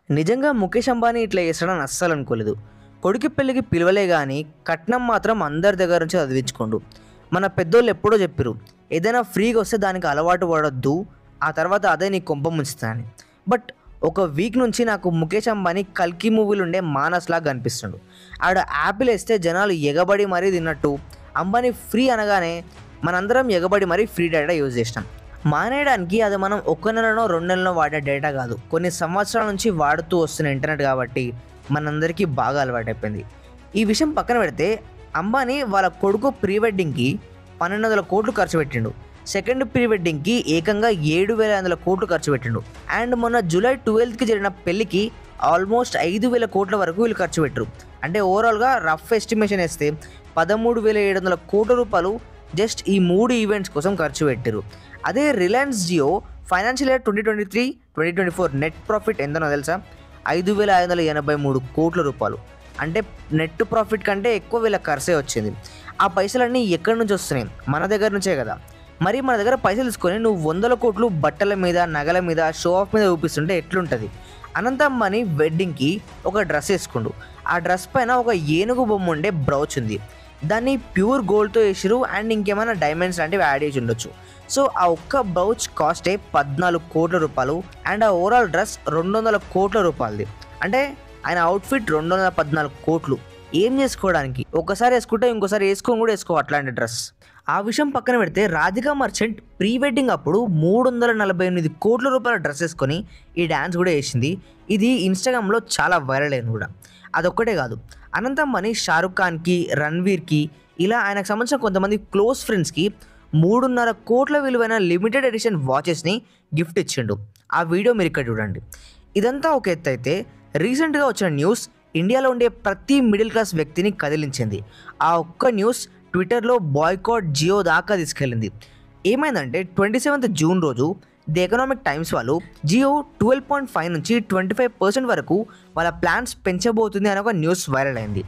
నిజంగా ముఖేష్ అంబానీ ఇట్లా చేస్తాడని అస్సలు అనుకోలేదు. కొడుకు పెళ్ళికి పిలవలే కానీ కట్నం మాత్రం అందరి దగ్గర నుంచి చదివించుకోండు. మన పెద్దోళ్ళు ఎప్పుడో చెప్పారు, ఏదైనా ఫ్రీగా వస్తే దానికి అలవాటు పడొద్దు, ఆ తర్వాత అదే నీ కొంప ముంచుతా అని. బట్ ఒక వీక్ నుంచి నాకు ముఖేష్ అంబానీ కల్కి మూవీలు ఉండే మానస్ లాగా కనిపిస్తుండు. ఆడ యాపిల్ వేస్తే జనాలు ఎగబడి మరీ తిన్నట్టు అంబానీ ఫ్రీ అనగానే మనందరం ఎగబడి మరీ ఫ్రీ డేటా యూజ్ చేసినాం. మానేయడానికి అది మనం 1 నెలనో 2 నెలనో వాడే డేటా కాదు, కొన్ని సంవత్సరాల నుంచి వాడుతూ వస్తున్న ఇంటర్నెట్ కాబట్టి మనందరికీ బాగా అలవాటైపోయింది. ఈ విషయం పక్కన పెడితే అంబానీ వాళ్ళ కొడుకు ప్రీ వెడ్డింగ్కి 1200 కోట్లు ఖర్చు పెట్టిండు. సెకండ్ ప్రీ వెడ్డింగ్కి ఏకంగా 7500 కోట్లు ఖర్చు పెట్టిండు. అండ్ మొన్న జూలై 12కి జరిగిన పెళ్లికి ఆల్మోస్ట్ 5000 కోట్ల వరకు వీళ్ళు ఖర్చు పెట్టరు. అంటే ఓవరాల్గా రఫ్ ఎస్టిమేషన్ వేస్తే 13,700 కోట్ల రూపాయలు జస్ట్ ఈ 3 ఈవెంట్స్ కోసం ఖర్చు పెట్టారు. అదే Reliance Jio financial year 2023-2024 net profit ఎంతనో తెలుసా? 5,583 కోట్ల రూపాయలు. అంటే నెట్ ప్రాఫిట్ కంటే ఎక్కువ వీళ్ళ ఖర్చే వచ్చింది. ఆ పైసలన్నీ ఎక్కడి నుంచి వస్తున్నాయి? మన దగ్గర నుంచే కదా. మరి మన దగ్గర పైసలు తీసుకొని నువ్వు 100 కోట్లు బట్టల మీద, నగల మీద, షో ఆఫ్ మీద చూపిస్తుంటే ఎట్లుంటుంది? అనంత అంబానీ వెడ్డింగ్కి ఒక డ్రెస్ వేసుకుండు. ఆ డ్రెస్ పైన ఒక ఏనుగు బొమ్మ ఉండే బ్రౌచ్ ఉంది. దాన్ని ప్యూర్ గోల్డ్తో వేసిరు అండ్ ఇంకేమైనా డైమండ్స్ లాంటివి యాడ్ చేసి ఉండొచ్చు. సో ఆ ఒక్క బ్రౌచ్ కాస్టే 14 కోట్ల రూపాయలు అండ్ ఆ ఓవరాల్ డ్రెస్ 200 కోట్ల రూపాయలది. అంటే ఆయన అవుట్ఫిట్ 214 కోట్లు. ఏం చేసుకోవడానికి? ఒకసారి వేసుకుంటే ఇంకోసారి వేసుకొని కూడా వేసుకో అట్లాంటి డ్రెస్. ఆ విషయం పక్కన పెడితే రాధికా మర్చెంట్ ప్రీ వెడ్డింగ్ అప్పుడు 348 కోట్ల రూపాయల డ్రెస్ వేసుకొని ఈ డ్యాన్స్ కూడా వేసింది. ఇది ఇన్స్టాగ్రామ్లో చాలా వైరల్ అయింది కూడా. అదొక్కటే కాదు, అనంత అంబానీ షారుఖ్ ఖాన్కి, రణ్వీర్కి, ఇలా ఆయనకు సంబంధించిన కొంతమంది క్లోజ్ ఫ్రెండ్స్కి 3.5 కోట్ల విలువైన లిమిటెడ్ ఎడిషన్ వాచెస్ని గిఫ్ట్ ఇచ్చిండు. ఆ వీడియో మీరు ఇక్కడ చూడండి. ఇదంతా ఒక ఎత్తు అయితే రీసెంట్గా వచ్చిన న్యూస్ ఇండియాలో ఉండే ప్రతి మిడిల్ క్లాస్ వ్యక్తిని కదిలించింది. ఆ ఒక్క న్యూస్ ట్విట్టర్లో బాయ్కాట్ జియో దాకా తీసుకెళ్ళింది. ఏమైందంటే 27 జూన్ రోజు ది ఎకనామిక్ టైమ్స్ వాళ్ళు జియో 12.5 నుంచి 25% వరకు వాళ్ళ ప్లాన్స్ పెంచబోతుంది అని ఒక న్యూస్ వైరల్ అయింది.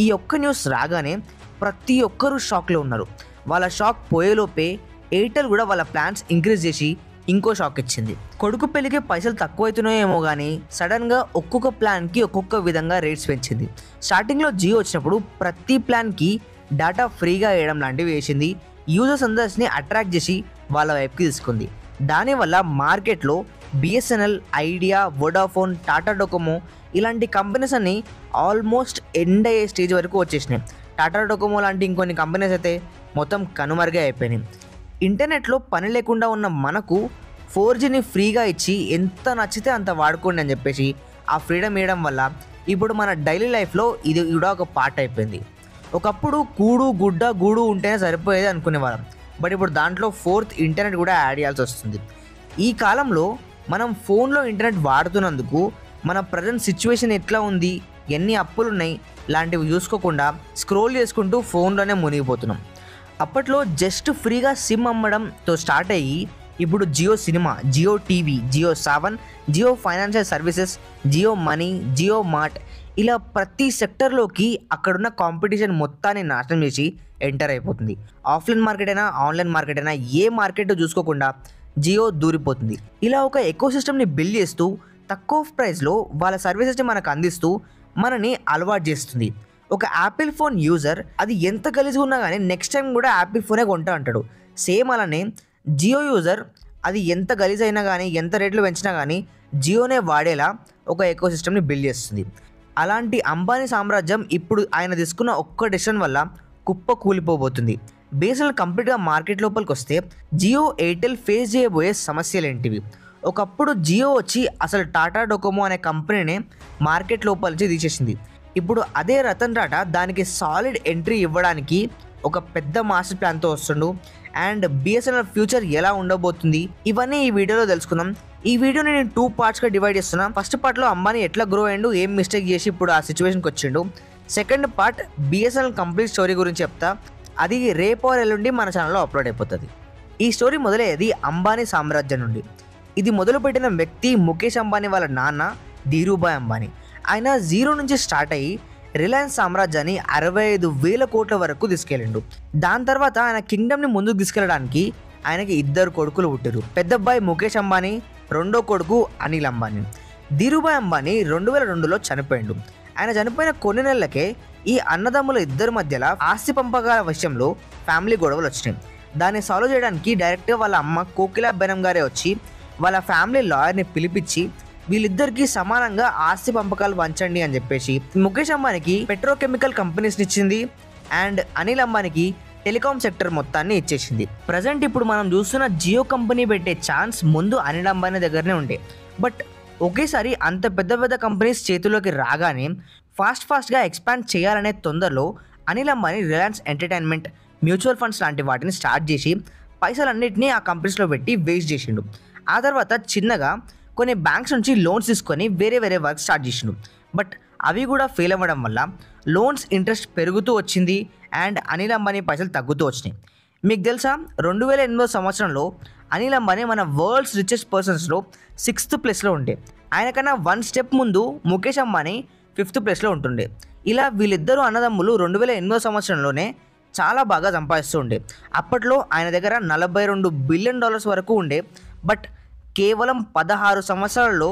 ఈ ఒక్క న్యూస్ రాగానే ప్రతి ఒక్కరూ షాక్లో ఉన్నారు. వాళ్ళ షాక్ పోయేలోపే ఎయిర్టెల్ కూడా వాళ్ళ ప్లాన్స్ ఇంక్రీజ్ చేసి ఇంకో షాక్ ఇచ్చింది. కొడుకు పెళ్లికి పైసలు తక్కువైతున్నాయేమో కానీ సడన్గా ఒక్కొక్క ప్లాన్కి ఒక్కొక్క విధంగా రేట్స్ పెంచింది. స్టార్టింగ్లో జియో వచ్చినప్పుడు ప్రతి ప్లాన్కి డేటా ఫ్రీగా వేయడం లాంటివి వేసింది. యూజర్స్ అందరిని అట్రాక్ట్ చేసి వాళ్ళ వైపుకి తీసుకుంది. దానివల్ల మార్కెట్లో BSNL, idea, Vodafone, Tata Docomo ఇలాంటి కంపెనీస్ అన్నీ ఆల్మోస్ట్ ఎండ్ అయ్యే స్టేజ్ వరకు వచ్చేసినాయి. టాటా డొకోమో లాంటి ఇంకొన్ని కంపెనీస్ అయితే మొత్తం కనుమరుగే అయిపోయినాయి. ఇంటర్నెట్లో పని లేకుండా ఉన్న మనకు 4Gని ఫ్రీగా ఇచ్చి ఎంత నచ్చితే అంత వాడుకోండి అని చెప్పేసి ఆ ఫ్రీడమ్ ఇవ్వడం వల్ల ఇప్పుడు మన డైలీ లైఫ్లో ఇది కూడా ఒక పార్ట్ అయిపోయింది. ఒకప్పుడు కూడు గుడ్డ గూడు ఉంటేనే సరిపోయేది అనుకునేవాళ్ళం. బట్ ఇప్పుడు దాంట్లో 4th ఇంటర్నెట్ కూడా యాడ్ చేయాల్సి వస్తుంది. ఈ కాలంలో మనం ఫోన్లో ఇంటర్నెట్ వాడుతున్నందుకు మన ప్రజెంట్ సిచ్యువేషన్ ఎట్లా ఉంది, ఎన్ని అప్పులు ఉన్నాయి లాంటివి చూసుకోకుండా స్క్రోల్ చేసుకుంటూ ఫోన్లోనే మునిగిపోతున్నాం. అప్పట్లో జస్ట్ ఫ్రీగా సిమ్ అమ్మడంతో స్టార్ట్ అయ్యి ఇప్పుడు Jio cinema, Jio TV, Jio Saavn, Jio financial services, Jio money, Jio mart ఇలా ప్రతి సెక్టర్లోకి అక్కడున్న కాంపిటీషన్ మొత్తాన్ని నాశనం చేసి ఎంటర్ అయిపోతుంది. ఆఫ్లైన్ మార్కెట్ అయినా ఆన్లైన్ మార్కెట్ అయినా ఏ మార్కెట్ చూసుకోకుండా జియో దూరిపోతుంది. ఇలా ఒక ఎకోసిస్టమ్ని బిల్డ్ చేస్తూ తక్కువ ప్రైస్లో వాళ్ళ సర్వీసెస్ని మనకు అందిస్తూ మనని అలవాటు చేస్తుంది. ఒక యాపిల్ ఫోన్ యూజర్ అది ఎంత గలీజ్గా ఉన్నా కానీ నెక్స్ట్ టైం కూడా యాపిల్ ఫోనే కొంటా అంటాడు. సేమ్ అలానే జియో యూజర్ అది ఎంత గలీజ్ అయినా కానీ, ఎంత రేట్లు పెంచినా కానీ జియోనే వాడేలా ఒక ఎకోసిస్టమ్ని బిల్డ్ చేస్తుంది. అలాంటి అంబానీ సామ్రాజ్యం ఇప్పుడు ఆయన తీసుకున్న ఒక్క డెసిషన్ వల్ల కుప్ప కూలిపోబోతుంది. బేసిల్ కంప్లీట్గా మార్కెట్ లోపలికి వస్తే జియో, ఎయిర్టెల్ ఫేస్ చేయబోయే సమస్యలు ఏంటివి? ఒకప్పుడు జియో వచ్చి అసలు టాటా డొకోమో అనే కంపెనీనే మార్కెట్ లోపల నుంచి తీసేసింది. ఇప్పుడు అదే రతన్ టాటా దానికి సాలిడ్ ఎంట్రీ ఇవ్వడానికి ఒక పెద్ద మాస్టర్ ప్లాన్తో వస్తుండు. అండ్ బిఎస్ఎన్ఎల్ ఫ్యూచర్ ఎలా ఉండబోతుంది ఇవన్నీ ఈ వీడియోలో తెలుసుకుందాం. ఈ వీడియోని నేను 2 పార్ట్స్గా డివైడ్ చేస్తున్నా. ఫస్ట్ పార్ట్లో అంబానీ ఎట్లా గ్రో అయ్యిండు, ఏం మిస్టేక్ చేసి ఇప్పుడు ఆ సిచ్యువేషన్కి వచ్చిండు. Second part BSNL complete story గురించి చెప్తా. అది రేపు ఆర్ ఎల్లుండి మన ఛానల్లో అప్లోడ్ అయిపోతుంది. ఈ స్టోరీ మొదలయ్యేది అంబానీ సామ్రాజ్యం నుండి. ఇది మొదలుపెట్టిన వ్యక్తి ముఖేష్ అంబానీ వాళ్ళ నాన్న ధీరుభాయ్ అంబానీ. ఆయన 0 నుంచి స్టార్ట్ అయ్యి రిలయన్స్ సామ్రాజ్యాన్ని 65,000 కోట్ల వరకు తీసుకెళ్ళిండు. దాని తర్వాత ఆయన కింగ్డమ్ని ముందుకు తీసుకెళ్ళడానికి ఆయనకి 2 కొడుకులు పుట్టారు. పెద్ద అబ్బాయి ముఖేష్ అంబానీ, రెండో కొడుకు అనిల్ అంబానీ. ధీరుభాయ్ అంబానీ 2002లో చనిపోయాడు. ఆయన చనిపోయిన కొన్ని నెలలకే ఈ అన్నదమ్ముల ఇద్దరి మధ్యలో ఆస్తి పంపకాల విషయంలో ఫ్యామిలీ గొడవలు వచ్చినాయి. దాన్ని సాల్వ్ చేయడానికి డైరెక్ట్గా వాళ్ళ అమ్మ కోకిలా బెనం గారే వచ్చి వాళ్ళ ఫ్యామిలీ లాయర్ని పిలిపించి వీళ్ళిద్దరికీ సమానంగా ఆస్తి పంపకాలు పంచండి అని చెప్పేసి ముఖేష్ అంబానీకి పెట్రోకెమికల్ కంపెనీస్ని ఇచ్చింది అండ్ అనిల్ అంబానీకి టెలికాం సెక్టర్ మొత్తాన్ని ఇచ్చేసింది. ప్రజెంట్ ఇప్పుడు మనం చూస్తున్న జియో కంపెనీ పెట్టే ఛాన్స్ ముందు అనిల్ అంబానీ దగ్గరనే ఉండే. బట్ ఒకేసారి అంత పెద్ద పెద్ద కంపెనీస్ చేతిలోకి రాగానే ఫాస్ట్గా ఎక్స్పాండ్ చేయాలనే తొందరలో Anil Ambani Reliance entertainment, mutual funds లాంటి వాటిని స్టార్ట్ చేసి పైసలన్నింటినీ ఆ కంపెనీస్లో పెట్టి వేస్ట్ చేసిండు. ఆ తర్వాత చిన్నగా కొన్ని బ్యాంక్స్ నుంచి లోన్స్ తీసుకొని వేరే వర్క్ స్టార్ట్ చేసిండు. బట్ అవి కూడా ఫెయిల్ అవ్వడం వల్ల లోన్స్ ఇంట్రెస్ట్ పెరుగుతూ వచ్చింది అండ్ అనిల్ అంబానీ పైసలు తగ్గుతూ వచ్చినాయి. మీకు తెలుసా 2008 సంవత్సరంలో అనిల్ అంబానీ మన వరల్డ్స్ రిచెస్ట్ పర్సన్స్లో 6th ప్లేస్లో ఉండే. ఆయనకన్నా 1 స్టెప్ ముందు ముఖేష్ అంబానీ 5th ప్లేస్లో ఉంటుండే. ఇలా వీళ్ళిద్దరూ అన్నదమ్ములు 2008 సంవత్సరంలోనే చాలా బాగా సంపాదిస్తూ ఉండే. అప్పట్లో ఆయన దగ్గర $42 బిలియన్ వరకు ఉండే. బట్ కేవలం 16 సంవత్సరాల్లో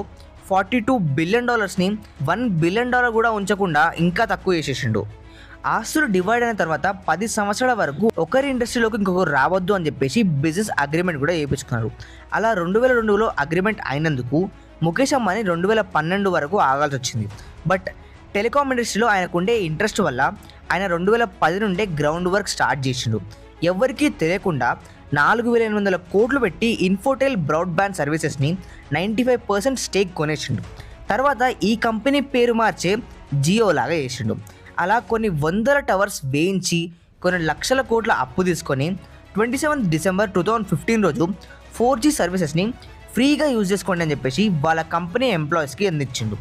$42 బిలియన్ $1 బిలియన్ కూడా ఉంచకుండా ఇంకా తక్కువ చేసేసిండు. ఆస్తులు డివైడ్ అయిన తర్వాత 10 సంవత్సరాల వరకు ఒకరి ఇండస్ట్రీలోకి ఇంకొకరు రావద్దు అని చెప్పేసి బిజినెస్ అగ్రిమెంట్ కూడా చేయించుకున్నారు. అలా 2002లో అగ్రిమెంట్ అయినందుకు ముఖేష్ అంబానీ 2012 వరకు ఆగాల్సి వచ్చింది. బట్ టెలికాం ఇండస్ట్రీలో ఆయనకుండే ఇంట్రెస్ట్ వల్ల ఆయన 2010 నుండే గ్రౌండ్ వర్క్ స్టార్ట్ చేసిండు. ఎవరికీ తెలియకుండా 4,800 కోట్లు పెట్టి ఇన్ఫోటెల్ బ్రాడ్బ్యాండ్ సర్వీసెస్ని 95% స్టేక్ కొనేసిండు. తర్వాత ఈ కంపెనీ పేరు మార్చే జియో లాగా చేసిండు. అలా కొన్ని వందల టవర్స్ వేయించి కొన్ని లక్షల కోట్ల అప్పు తీసుకొని 27 డిసెంబర్ 2015 రోజు 4G సర్వీసెస్ని ఫ్రీగా యూజ్ చేసుకోండి అని చెప్పేసి వాళ్ళ కంపెనీ ఎంప్లాయీస్కి అందించిండు.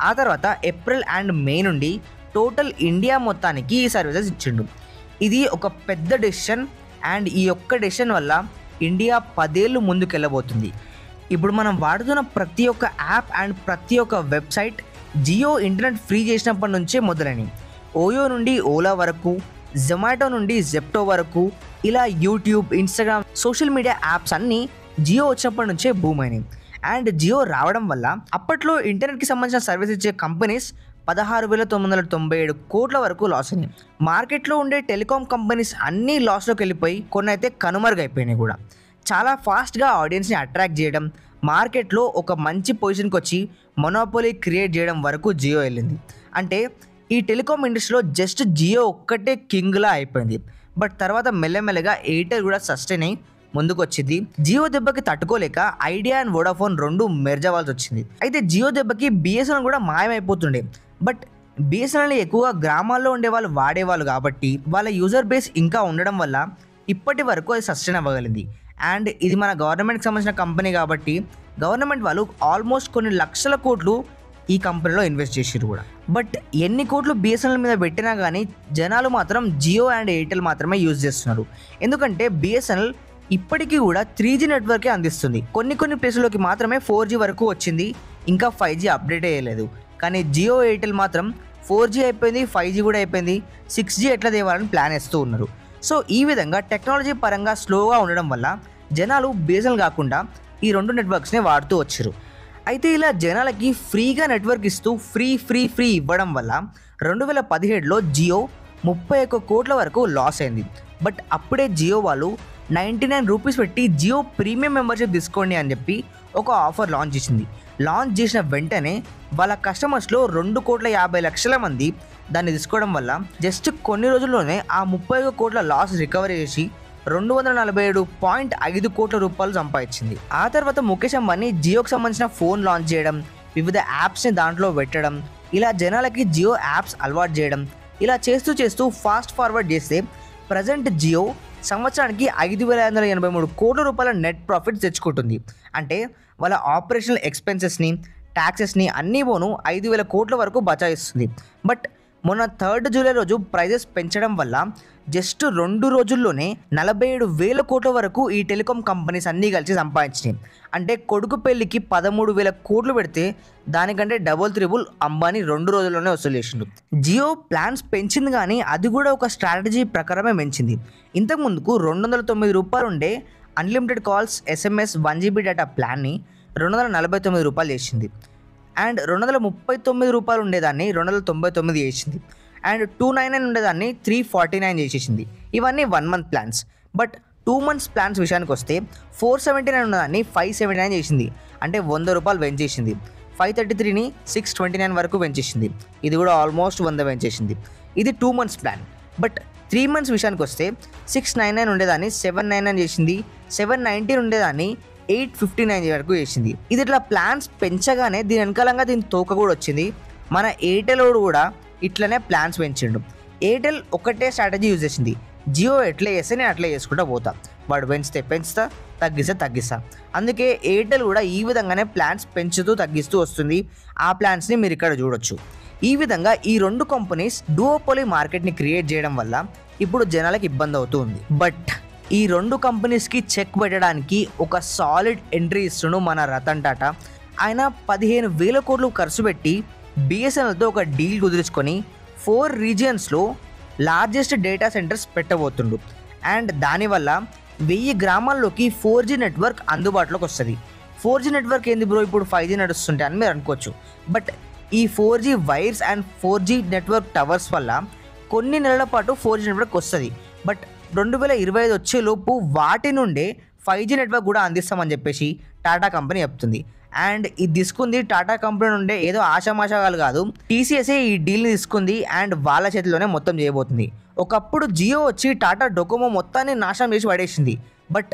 ఆ తర్వాత ఏప్రిల్ అండ్ మే నుండి టోటల్ ఇండియా మొత్తానికి ఈ సర్వీసెస్ ఇచ్చిండు. ఇది ఒక పెద్ద డెసిషన్ అండ్ ఈ ఒక్క డెసిషన్ వల్ల ఇండియా 10 ఏళ్ళు ముందుకెళ్ళబోతుంది. ఇప్పుడు మనం వాడుతున్న ప్రతి ఒక్క యాప్ అండ్ ప్రతి ఒక్క వెబ్సైట్ జియో ఇంటర్నెట్ ఫ్రీ చేసినప్పటి నుంచే మొదలైనవి. ఓయో నుండి ఓలా వరకు, జొమాటో నుండి జెప్టో వరకు, ఇలా YouTube, Instagram, social media apps అన్నీ జియో వచ్చినప్పటి నుంచే బూమ్ అయినాయి. అండ్ జియో రావడం వల్ల అప్పట్లో ఇంటర్నెట్కి సంబంధించిన సర్వీస్ ఇచ్చే కంపెనీస్ 16,997 కోట్ల వరకు లాస్ అయినాయి. మార్కెట్లో ఉండే టెలికాం కంపెనీస్ అన్నీ లాస్లోకి వెళ్ళిపోయి కొన్ని అయితే కనుమరుగైపోయినాయి కూడా. చాలా ఫాస్ట్గా ఆడియన్స్ని అట్రాక్ట్ చేయడం, మార్కెట్లో ఒక మంచి పొజిషన్కి వచ్చి మొనోపోలీ క్రియేట్ చేయడం వరకు జియో వెళ్ళింది. అంటే ఈ టెలికాం ఇండస్ట్రీలో జస్ట్ జియో ఒక్కటే కింగ్లా అయిపోయింది. బట్ తర్వాత మెల్లమెల్లగా ఎయిర్టెల్ కూడా సస్టైన్ అయ్యి ముందుకు వచ్చింది. జియో దెబ్బకి తట్టుకోలేక ఐడియా అండ్ వోడాఫోన్ 2 మెర్జ్ అవ్వాల్సి వచ్చింది. అయితే జియో దెబ్బకి బిఎస్ఎన్ఎల్ కూడా మాయమైపోతుండే. బట్ బిఎస్ఎన్ఎల్ ఎక్కువగా గ్రామాల్లో ఉండే వాళ్ళు వాడేవాళ్ళు కాబట్టి వాళ్ళ యూజర్ బేస్ ఇంకా ఉండడం వల్ల ఇప్పటి వరకు అది సస్టైన్ అవ్వగలిగింది. అండ్ ఇది మన గవర్నమెంట్కి సంబంధించిన కంపెనీ కాబట్టి గవర్నమెంట్ వాళ్ళు ఆల్మోస్ట్ కొన్ని లక్షల కోట్లు ఈ కంపెనీలో ఇన్వెస్ట్ చేసారు కూడా. బట్ ఎన్ని కోట్లు బిఎస్ఎన్ఎల్ మీద పెట్టినా కానీ జనాలు మాత్రం జియో అండ్ ఎయిర్టెల్ మాత్రమే యూజ్ చేస్తున్నారు. ఎందుకంటే బిఎస్ఎన్ఎల్ ఇప్పటికీ కూడా 3G నెట్వర్కే అందిస్తుంది. కొన్ని ప్లేసుల్లోకి మాత్రమే 4G వరకు వచ్చింది, ఇంకా 5G అప్డేట్ అయ్యలేదు. కానీ జియో, ఎయిర్టెల్ మాత్రం 4G అయిపోయింది, 5G కూడా అయిపోయింది, 6G ఎట్లా తేవాలని ప్లాన్ వేస్తూ ఉన్నారు. సో ఈ విధంగా టెక్నాలజీ పరంగా స్లోగా ఉండడం వల్ల జనాలు బిఎస్ఎన్ఎల్ కాకుండా ఈ 2 నెట్వర్క్స్ని వాడుతూ వచ్చారు. అయితే ఇలా జనాలకి ఫ్రీగా నెట్వర్క్ ఇస్తూ ఫ్రీ ఇవ్వడం వల్ల 2017లో జియో 31 కోట్ల వరకు లాస్ అయింది. బట్ అప్పుడే జియో వాళ్ళు 99 రూపీస్ పెట్టి జియో ప్రీమియం మెంబర్షిప్ తీసుకోండి అని చెప్పి ఒక ఆఫర్ లాంచ్ చేసింది. లాంచ్ చేసిన వెంటనే వాళ్ళ కస్టమర్స్లో 2,50,00,000 మంది దాన్ని తీసుకోవడం వల్ల జస్ట్ కొన్ని రోజుల్లోనే ఆ 31 కోట్ల లాస్ రికవరీ చేసి 247.5 కోట్ల రూపాయలు సంపాదించింది. ఆ తర్వాత ముఖేష్ అంబానీ జియోకి సంబంధించిన ఫోన్ లాంచ్ చేయడం, వివిధ యాప్స్ని దాంట్లో పెట్టడం, ఇలా జనాలకి జియో యాప్స్ అలవాటు చేయడం, ఇలా చేస్తూ ఫాస్ట్ ఫార్వర్డ్ చేస్తే ప్రజెంట్ జియో సంవత్సరానికి 5,583 కోట్ల రూపాయల నెట్ ప్రాఫిట్ తెచ్చుకుంటుంది. అంటే వాళ్ళ ఆపరేషనల్ ఎక్స్పెన్సెస్ని, ట్యాక్సెస్ని అన్నీ పోను 5,000 కోట్ల వరకు బచాయిస్తుంది. బట్ మొన్న 3 జూలై రోజు ప్రైజెస్ పెంచడం వల్ల జస్ట్ 2 రోజుల్లోనే 47,000 కోట్ల వరకు ఈ టెలికాం కంపెనీస్ అన్నీ కలిసి సంపాదించినాయి. అంటే కొడుకు పెళ్లికి 13,000 కోట్లు పెడితే దానికంటే డబుల్ అంబానీ 2 రోజుల్లోనే వసూలు చేసిండు. జియో ప్లాన్స్ పెంచింది కానీ అది కూడా ఒక స్ట్రాటజీ ప్రకారమే పెంచింది. ఇంతకుముందుకు 209 రూపాయలు ఉండే unlimited calls, SMS, 1 GB data ప్లాన్ని 249 రూపాయలు చేసింది. అండ్ ₹239 ఉండేదాన్ని $299 చేసింది. అండ్ 299 ఉండేదాన్ని 349 చేసేసింది. ఇవన్నీ 1 month plans. But 2 months plans విషయానికి వస్తే 479 ఉన్నదాన్ని 579 చేసింది. అంటే ₹100 పెంచేసింది. 533ని 629 వరకు పెంచేసింది. ఇది కూడా ఆల్మోస్ట్ 100 పెంచేసింది. ఇది 2 మంత్స్ ప్లాన్. బట్ 3 మంత్స్ విషయానికి వస్తే 699 ఉండేదాన్ని 799 చేసింది. 719 ఉండేదాన్ని 859 వరకు చేసింది. ఇది ఇట్లా ప్లాన్స్ పెంచగానే దీని వెనకాలంగా దీని తోక కూడా వచ్చింది. మన ఎయిర్టెల్ కూడా ఇట్లనే ప్లాన్స్ పెంచిండు. ఎయిర్టెల్ ఒకటే స్ట్రాటజీ యూజ్ చేసింది. జియో ఎట్లా చేస్తే నేను అట్లా చేసుకుంటూ పోతా, వాడు పెంచుతా తగ్గిస్తా. అందుకే ఎయిర్టెల్ కూడా ఈ విధంగానే ప్లాన్స్ పెంచుతూ తగ్గిస్తూ వస్తుంది. ఆ ప్లాన్స్ని మీరు ఇక్కడ చూడొచ్చు. ఈ విధంగా ఈ 2 కంపెనీస్ డూఓపోలీ మార్కెట్ని క్రియేట్ చేయడం వల్ల ఇప్పుడు జనాలకు ఇబ్బంది అవుతూ ఉంది. బట్ ఈ 2 కంపెనీస్కి చెక్ పెట్టడానికి ఒక సాలిడ్ ఎంట్రీ ఇస్తుండు మన రతన్ టాటా. ఆయన 15,000 కోట్లు ఖర్చు పెట్టి బిఎస్ఎన్ఎల్తో ఒక డీల్ కుదుర్చుకొని 4 రీజియన్స్లో లార్జెస్ట్ డేటా సెంటర్స్ పెట్టబోతుండు. అండ్ దానివల్ల 1000 గ్రామాల్లోకి 4G నెట్వర్క్ అందుబాటులోకి వస్తుంది. 4G నెట్వర్క్ ఏంది బ్రో, ఇప్పుడు 5G నడుస్తుంటే అని మీరు అనుకోవచ్చు. బట్ ఈ 4G wires and 4G network towers వల్ల కొన్ని నెలల పాటు 4G నెట్వర్క్ వస్తుంది. బట్ 2025 వచ్చేలోపు వాటి నుండే 5G నెట్వర్క్ కూడా అందిస్తామని చెప్పేసి టాటా కంపెనీ చెప్తుంది. అండ్ ఇది తీసుకుంది టాటా కంపెనీ నుండే ఏదో ఆషామాషాలు కాదు, టీసీఎస్ఏ ఈ డీల్ని తీసుకుంది అండ్ వాళ్ళ చేతిలోనే మొత్తం చేయబోతుంది. ఒకప్పుడు జియో వచ్చి టాటా డొకోమో మొత్తాన్ని నాశనం చేసి పడేసింది. బట్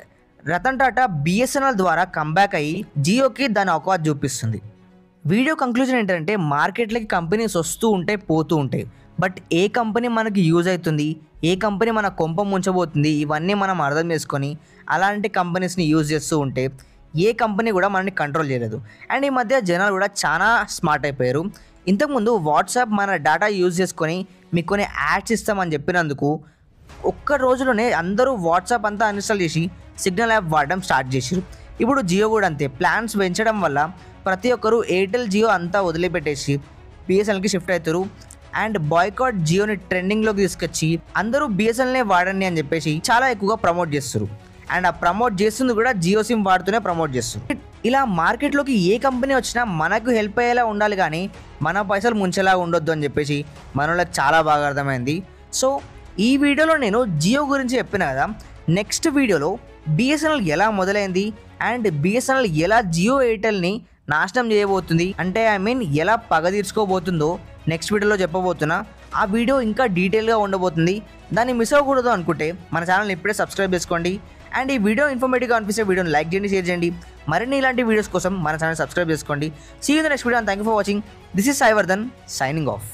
రతన్ టాటా బిఎస్ఎన్ఎల్ ద్వారా కంబ్యాక్ అయ్యి జియోకి దాని అవకాశం చూపిస్తుంది. వీడియో కంక్లూజన్ ఏంటంటే మార్కెట్లకి కంపెనీస్ వస్తూ ఉంటాయి, పోతూ ఉంటాయి. బట్ ఏ కంపెనీ మనకి యూజ్ అవుతుంది, ఏ కంపెనీ మన కొంప ముంచబోతుంది, ఇవన్నీ మనం అర్థం చేసుకొని అలాంటి కంపెనీస్ని యూజ్ చేస్తూ ఉంటే ఏ కంపెనీ కూడా మనల్ని కంట్రోల్ చేయలేదు. అండ్ ఈ మధ్య జనాలు కూడా చాలా స్మార్ట్ అయిపోయారు. ఇంతకుముందు వాట్సాప్ మన డేటా యూజ్ చేసుకొని మీకు కొన్ని యాడ్స్ ఇస్తామని చెప్పినందుకు ఒక్క రోజులోనే అందరూ వాట్సాప్ అంతా అన్ఇన్స్టాల్ చేసి సిగ్నల్ యాప్ వాడడం స్టార్ట్ చేశారు. ఇప్పుడు జియో కూడా అంతే. ప్లాన్స్ పెంచడం వల్ల ప్రతి ఒక్కరు ఎయిర్టెల్ జియో అంతా వదిలిపెట్టేసి బిఎస్ఎన్ఎల్కి షిఫ్ట్ అవుతారు. అండ్ బాయ్కాట్ జియోని ట్రెండింగ్లోకి తీసుకొచ్చి అందరూ బిఎస్ఎన్ఎల్నే వాడండి అని చెప్పేసి చాలా ఎక్కువగా ప్రమోట్ చేస్తారు. అండ్ ఆ ప్రమోట్ చేస్తుంది కూడా జియో సిమ్ వాడుతూనే ప్రమోట్ చేస్తుంది. ఇలా మార్కెట్లోకి ఏ కంపెనీ వచ్చినా మనకు హెల్ప్ అయ్యేలా ఉండాలి, కానీ మన పైసలు ముంచేలా ఉండొద్దు అని చెప్పేసి మనోళ్ళకి చాలా బాగా అర్థమైంది. సో ఈ వీడియోలో నేను జియో గురించి చెప్పిన కదా, నెక్స్ట్ వీడియోలో బిఎస్ఎన్ఎల్ ఎలా మొదలైంది అండ్ బిఎస్ఎన్ఎల్ ఎలా జియో ఎయిర్టెల్ని నాశనం చేయబోతుంది, అంటే ఎలా పగ తీర్చుకోబోతుందో నెక్స్ట్ వీడియోలో చెప్పబోతున్నా. ఆ వీడియో ఇంకా డీటెయిల్గా ఉండబోతుంది. దాన్ని మిస్ అవ్వకూడదు అనుకుంటే మన ఛానల్ని ఇప్పుడే సబ్స్క్రైబ్ చేసుకోండి. అండ్ ఈ వీడియో ఇన్ఫర్మేటివ్గా అనిపిస్తే వీడియోని లైక్ చేయండి, షేర్ చేయండి. మరిన్ని ఇలాంటి వీడియోస్ కోసం మన ఛానల్ సబ్స్క్రైబ్ చేసుకోండి. See you in the next video and thank you for watching. This is Sai Vardhan signing of.